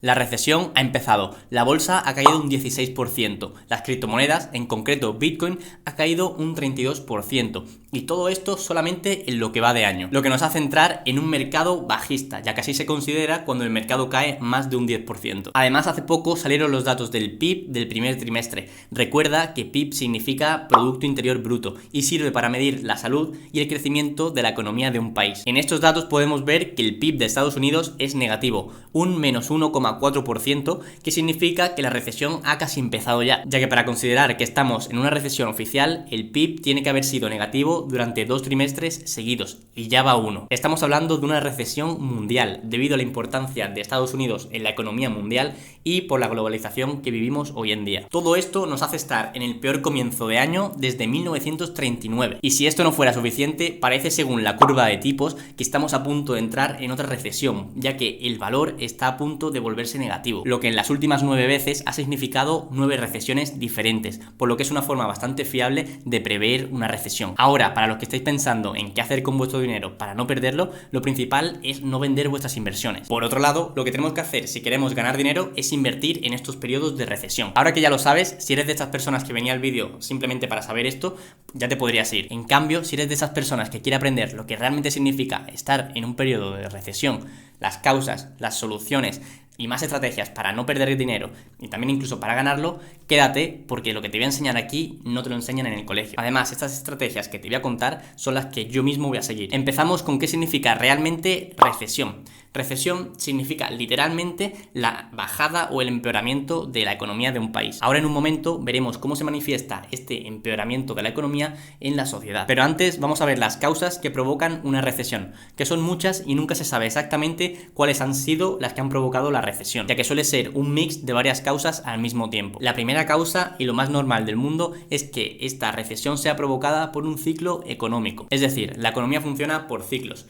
La recesión ha empezado, la bolsa ha caído un 16%, las criptomonedas, en concreto Bitcoin, ha caído un 32%, y todo esto solamente en lo que va de año, lo que nos hace entrar en un mercado bajista, ya que así se considera cuando el mercado cae más de un 10%. Además, hace poco salieron los datos del PIB del primer trimestre. Recuerda que PIB significa Producto Interior Bruto y sirve para medir la salud y el crecimiento de la economía de un país. En estos datos podemos ver que el PIB de Estados Unidos es negativo, un menos 1,4%, que significa que la recesión ha casi empezado ya que para considerar que estamos en una recesión oficial, el PIB tiene que haber sido negativo durante 2 trimestres seguidos, y ya va uno. Estamos hablando de una recesión mundial, debido a la importancia de Estados Unidos en la economía mundial y por la globalización que vivimos hoy en día. Todo esto nos hace estar en el peor comienzo de año desde 1939. Y si esto no fuera suficiente, parece según la curva de tipos que estamos a punto de entrar en otra recesión, ya que el valor está a punto de volverse negativo, lo que en las últimas 9 veces ha significado 9 recesiones diferentes, por lo que es una forma bastante fiable de prever una recesión. Ahora, para los que estáis pensando en qué hacer con vuestro dinero para no perderlo, lo principal es no vender vuestras inversiones. Por otro lado, lo que tenemos que hacer si queremos ganar dinero es invertir en estos periodos de recesión. Ahora que ya lo sabes, si eres de estas personas que venía al vídeo simplemente para saber esto, ya te podrías ir. En cambio, si eres de esas personas que quiere aprender lo que realmente significa estar en un periodo de recesión, las causas, las soluciones y más estrategias para no perder dinero y también incluso para ganarlo, quédate, porque lo que te voy a enseñar aquí no te lo enseñan en el colegio. Además, estas estrategias que te voy a contar son las que yo mismo voy a seguir. Empezamos con qué significa realmente recesión. Recesión significa literalmente la bajada o el empeoramiento de la economía de un país. Ahora en un momento veremos cómo se manifiesta este empeoramiento de la economía en la sociedad. Pero antes vamos a ver las causas que provocan una recesión, que son muchas y nunca se sabe exactamente cuáles han sido las que han provocado la recesión, ya que suele ser un mix de varias causas al mismo tiempo. La primera causa y lo más normal del mundo es que esta recesión sea provocada por un ciclo económico. Es decir, la economía funciona por ciclos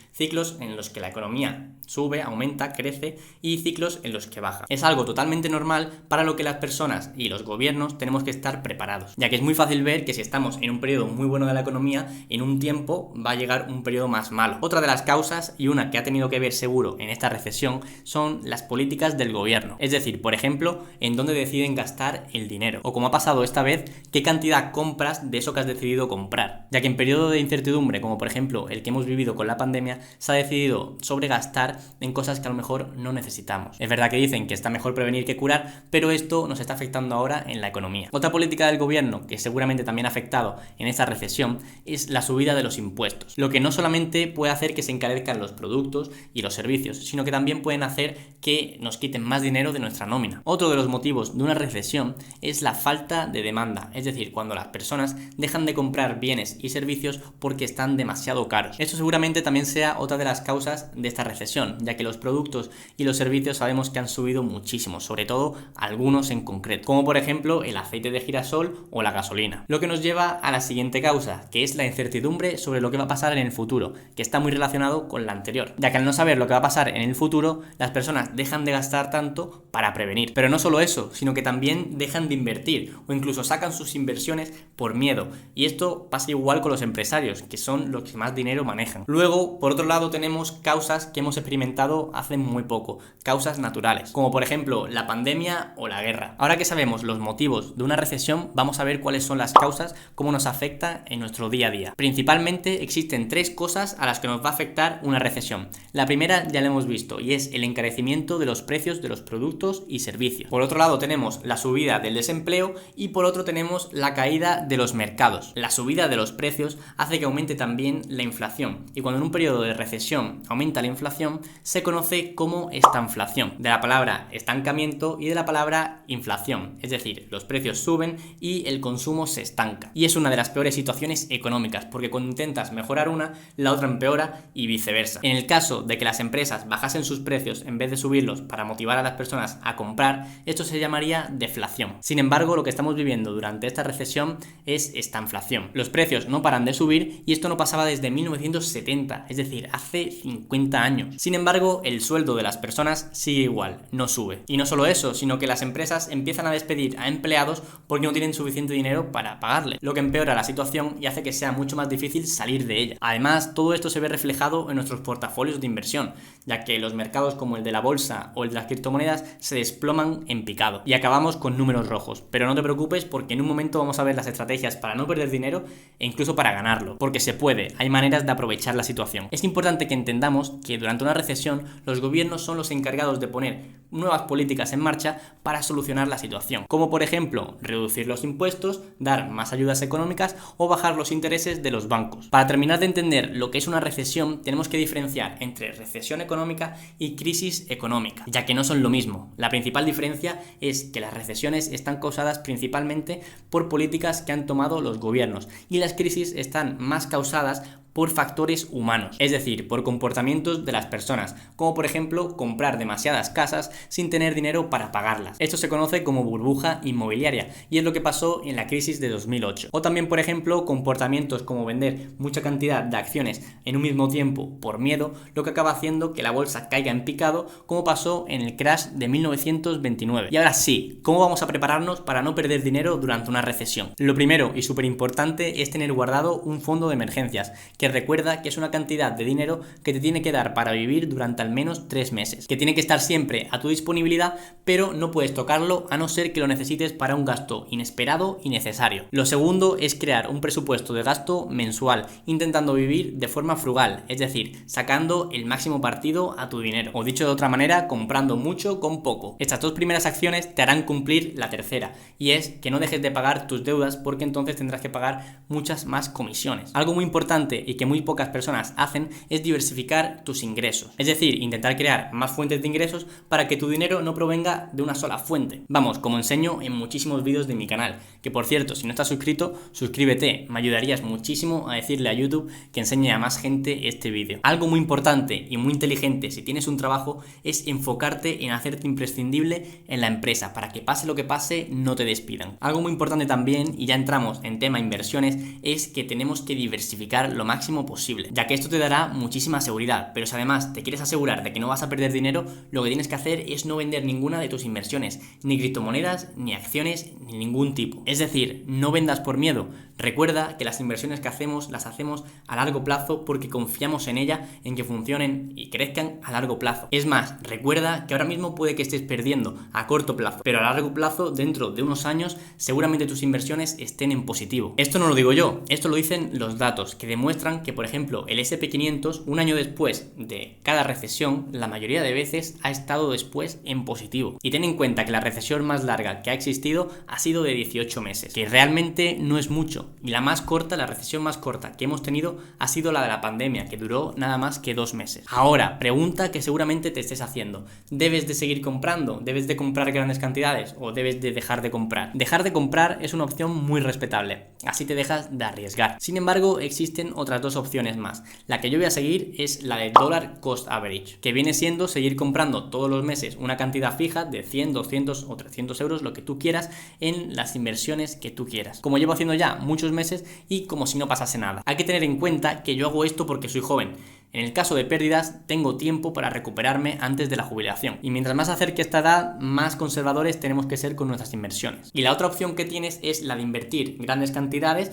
en los que la economía sube, aumenta, crece, y ciclos en los que baja. Es algo totalmente normal para lo que las personas y los gobiernos tenemos que estar preparados, ya que es muy fácil ver que si estamos en un periodo muy bueno de la economía, en un tiempo va a llegar un periodo más malo. Otra de las causas, y una que ha tenido que ver seguro en esta recesión, son las políticas del gobierno. Es decir, por ejemplo, en dónde deciden gastar el dinero, o como ha pasado esta vez, qué cantidad compras de eso que has decidido comprar, ya que en periodo de incertidumbre, como por ejemplo el que hemos vivido con la pandemia, se ha decidido sobregastar en cosas que a lo mejor no necesitamos. Es verdad que dicen que está mejor prevenir que curar, pero esto nos está afectando ahora en la economía. Otra política del gobierno que seguramente también ha afectado en esta recesión es la subida de los impuestos, lo que no solamente puede hacer que se encarezcan los productos y los servicios, sino que también pueden hacer que nos quiten más dinero de nuestra nómina. Otro de los motivos de una recesión es la falta de demanda, es decir, cuando las personas dejan de comprar bienes y servicios porque están demasiado caros. Esto seguramente también sea otra de las causas de esta recesión, ya que los productos y los servicios sabemos que han subido muchísimo, sobre todo algunos en concreto, como por ejemplo el aceite de girasol o la gasolina. Lo que nos lleva a la siguiente causa, que es la incertidumbre sobre lo que va a pasar en el futuro, que está muy relacionado con la anterior, ya que al no saber lo que va a pasar en el futuro, las personas dejan de gastar tanto para prevenir. Pero no solo eso, sino que también dejan de invertir o incluso sacan sus inversiones por miedo, y esto pasa igual con los empresarios, que son los que más dinero manejan. Luego, por otro lado, tenemos causas que hemos experimentado hace muy poco, causas naturales, como por ejemplo la pandemia o la guerra. Ahora que sabemos los motivos de una recesión, vamos a ver cuáles son las causas, cómo nos afecta en nuestro día a día. Principalmente existen 3 cosas a las que nos va a afectar una recesión. La primera ya la hemos visto y es el encarecimiento de los precios de los productos y servicios. Por otro lado tenemos la subida del desempleo y por otro tenemos la caída de los mercados. La subida de los precios hace que aumente también la inflación, y cuando en un periodo de recesión aumenta la inflación, se conoce como estanflación, de la palabra estancamiento y de la palabra inflación, es decir, los precios suben y el consumo se estanca. Y es una de las peores situaciones económicas, porque cuando intentas mejorar una, la otra empeora y viceversa. En el caso de que las empresas bajasen sus precios en vez de subirlos para motivar a las personas a comprar, esto se llamaría deflación. Sin embargo, lo que estamos viviendo durante esta recesión es estanflación. Los precios no paran de subir y esto no pasaba desde 1970, es decir, hace 50 años. Sin embargo, el sueldo de las personas sigue igual, no sube. Y no solo eso, sino que las empresas empiezan a despedir a empleados porque no tienen suficiente dinero para pagarle, lo que empeora la situación y hace que sea mucho más difícil salir de ella. Además, todo esto se ve reflejado en nuestros portafolios de inversión, ya que los mercados como el de la bolsa o el de las criptomonedas se desploman en picado y acabamos con números rojos. Pero no te preocupes porque en un momento vamos a ver las estrategias para no perder dinero e incluso para ganarlo, porque se puede, hay maneras de aprovechar la situación. Es importante que entendamos que durante una recesión los gobiernos son los encargados de poner nuevas políticas en marcha para solucionar la situación, como por ejemplo reducir los impuestos, dar más ayudas económicas o bajar los intereses de los bancos. Para terminar de entender lo que es una recesión, tenemos que diferenciar entre recesión económica y crisis económica, ya que no son lo mismo. La principal diferencia es que las recesiones están causadas principalmente por políticas que han tomado los gobiernos y las crisis están más causadas por factores humanos, es decir, por comportamientos de las personas, como por ejemplo comprar demasiadas casas sin tener dinero para pagarlas. Esto se conoce como burbuja inmobiliaria y es lo que pasó en la crisis de 2008. O también, por ejemplo, comportamientos como vender mucha cantidad de acciones en un mismo tiempo por miedo, lo que acaba haciendo que la bolsa caiga en picado, como pasó en el crash de 1929. Y ahora sí, ¿cómo vamos a prepararnos para no perder dinero durante una recesión? Lo primero y súper importante es tener guardado un fondo de emergencias, que recuerda que es una cantidad de dinero que te tiene que dar para vivir durante al menos 3 meses, que tiene que estar siempre a tu disponibilidad, pero no puedes tocarlo a no ser que lo necesites para un gasto inesperado y necesario. Lo segundo es crear un presupuesto de gasto mensual, intentando vivir de forma frugal, es decir, sacando el máximo partido a tu dinero, o dicho de otra manera, comprando mucho con poco. Estas dos primeras acciones te harán cumplir la tercera, y es que no dejes de pagar tus deudas, porque entonces tendrás que pagar muchas más comisiones. Algo muy importante y que muy pocas personas hacen es diversificar tus ingresos, es decir, intentar crear más fuentes de ingresos para que tu dinero no provenga de una sola fuente. Vamos, como enseño en muchísimos vídeos de mi canal, que por cierto, si no estás suscrito, suscríbete, me ayudarías muchísimo a decirle a YouTube que enseñe a más gente este vídeo. Algo muy importante y muy inteligente si tienes un trabajo es enfocarte en hacerte imprescindible en la empresa, para que pase lo que pase, no te despidan. Algo muy importante también, y ya entramos en tema inversiones, es que tenemos que diversificar lo máximo posible, ya que esto te dará muchísima seguridad, pero si además te quieres asegurar de que no vas a perder dinero, lo que tienes que hacer es no vender ninguna de tus inversiones, ni criptomonedas, ni acciones, ni ningún tipo. Es decir, no vendas por miedo. Recuerda que las inversiones que hacemos las hacemos a largo plazo porque confiamos en ellas, en que funcionen y crezcan a largo plazo. Es más, recuerda que ahora mismo puede que estés perdiendo a corto plazo, pero a largo plazo, dentro de unos años, seguramente tus inversiones estén en positivo. Esto no lo digo yo, esto lo dicen los datos, que demuestran que, por ejemplo, el S&P500, un año después de cada recesión, la mayoría de veces ha estado después en positivo. Y ten en cuenta que la recesión más larga que ha existido ha sido de 18 meses, que realmente no es mucho. Y la más corta, la recesión más corta que hemos tenido ha sido la de la pandemia, que duró nada más que 2 meses. Ahora, pregunta que seguramente te estés haciendo: ¿debes de seguir comprando? ¿Debes de comprar grandes cantidades? ¿O debes de dejar de comprar? Dejar de comprar es una opción muy respetable, así te dejas de arriesgar. Sin embargo, existen otras dos opciones más. La que yo voy a seguir es la de Dollar Cost Average, que viene siendo seguir comprando todos los meses una cantidad fija de 100, 200 o 300 euros, lo que tú quieras, en las inversiones que tú quieras, como llevo haciendo ya muchos meses y como si no pasase nada. Hay que tener en cuenta que yo hago esto porque soy joven. En el caso de pérdidas, tengo tiempo para recuperarme antes de la jubilación. Y mientras más acerque esta edad, más conservadores tenemos que ser con nuestras inversiones. Y la otra opción que tienes es la de invertir grandes cantidades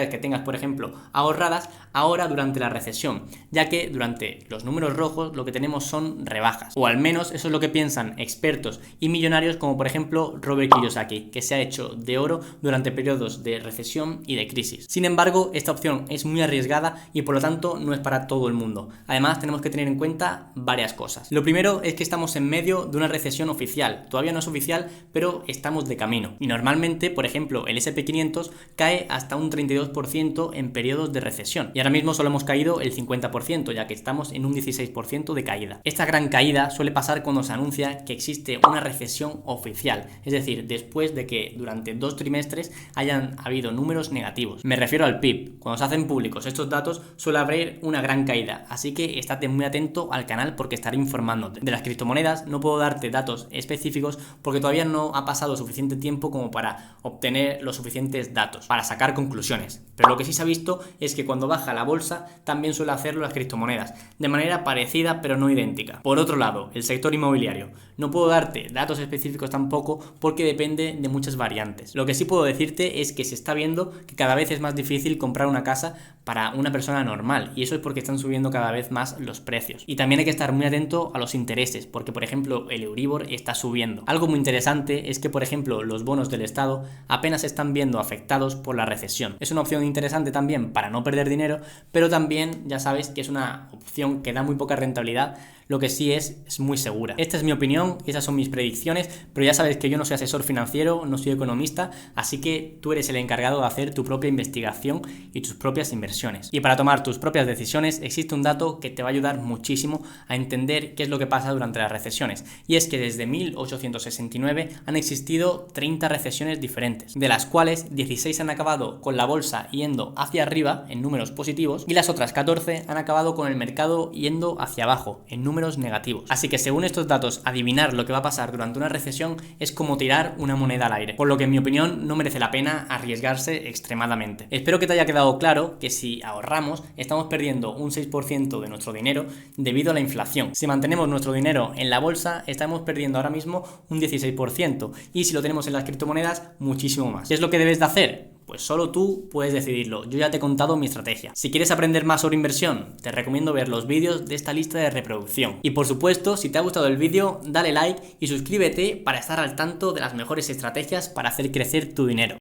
que tengas, por ejemplo, ahorradas ahora durante la recesión, ya que durante los números rojos lo que tenemos son rebajas. O al menos eso es lo que piensan expertos y millonarios como por ejemplo Robert Kiyosaki, que se ha hecho de oro durante periodos de recesión y de crisis. Sin embargo, esta opción es muy arriesgada y por lo tanto no es para todo el mundo. Además, tenemos que tener en cuenta varias cosas. Lo primero es que estamos en medio de una recesión oficial. Todavía no es oficial, pero estamos de camino. Y normalmente, por ejemplo, el S&P500 cae hasta un 32% en periodos de recesión. Y ahora mismo solo hemos caído el 50%, ya que estamos en un 16% de caída. Esta gran caída suele pasar cuando se anuncia que existe una recesión oficial, es decir, después de que durante 2 trimestres hayan habido números negativos. Me refiero al PIB. Cuando se hacen públicos estos datos, suele haber una gran caída. Así que estate muy atento al canal porque estaré informándote. De las criptomonedas no puedo darte datos específicos porque todavía no ha pasado suficiente tiempo como para obtener los suficientes datos para sacar conclusiones. Pero lo que sí se ha visto es que cuando baja la bolsa también suele hacerlo las criptomonedas, de manera parecida pero no idéntica. Por otro lado, el sector inmobiliario. No puedo darte datos específicos tampoco porque depende de muchas variantes. Lo que sí puedo decirte es que se está viendo que cada vez es más difícil comprar una casa para una persona normal, y eso es porque están subiendo subiendo cada vez más los precios. Y también hay que estar muy atento a los intereses, porque por ejemplo el Euribor está subiendo. Algo muy interesante es que por ejemplo los bonos del Estado apenas se están viendo afectados por la recesión. Es una opción interesante también para no perder dinero, pero también ya sabes que es una opción que da muy poca rentabilidad, lo que sí es muy segura. Esta es mi opinión, esas son mis predicciones, pero ya sabes que yo no soy asesor financiero, no soy economista, así que tú eres el encargado de hacer tu propia investigación y tus propias inversiones. Y para tomar tus propias decisiones existe un dato que te va a ayudar muchísimo a entender qué es lo que pasa durante las recesiones, y es que desde 1869 han existido 30 recesiones diferentes, de las cuales 16 han acabado con la bolsa yendo hacia arriba en números positivos y las otras 14 han acabado con el mercado yendo hacia abajo en números negativos. Así que según estos datos, adivinar lo que va a pasar durante una recesión es como tirar una moneda al aire, por lo que en mi opinión no merece la pena arriesgarse extremadamente. Espero que te haya quedado claro que si ahorramos estamos perdiendo un 6% de nuestro dinero debido a la inflación. Si mantenemos nuestro dinero en la bolsa estamos perdiendo ahora mismo un 16% y si lo tenemos en las criptomonedas muchísimo más. ¿Qué es lo que debes de hacer? Pues solo tú puedes decidirlo, yo ya te he contado mi estrategia. Si quieres aprender más sobre inversión, te recomiendo ver los vídeos de esta lista de reproducción. Y por supuesto, si te ha gustado el vídeo, dale like y suscríbete para estar al tanto de las mejores estrategias para hacer crecer tu dinero.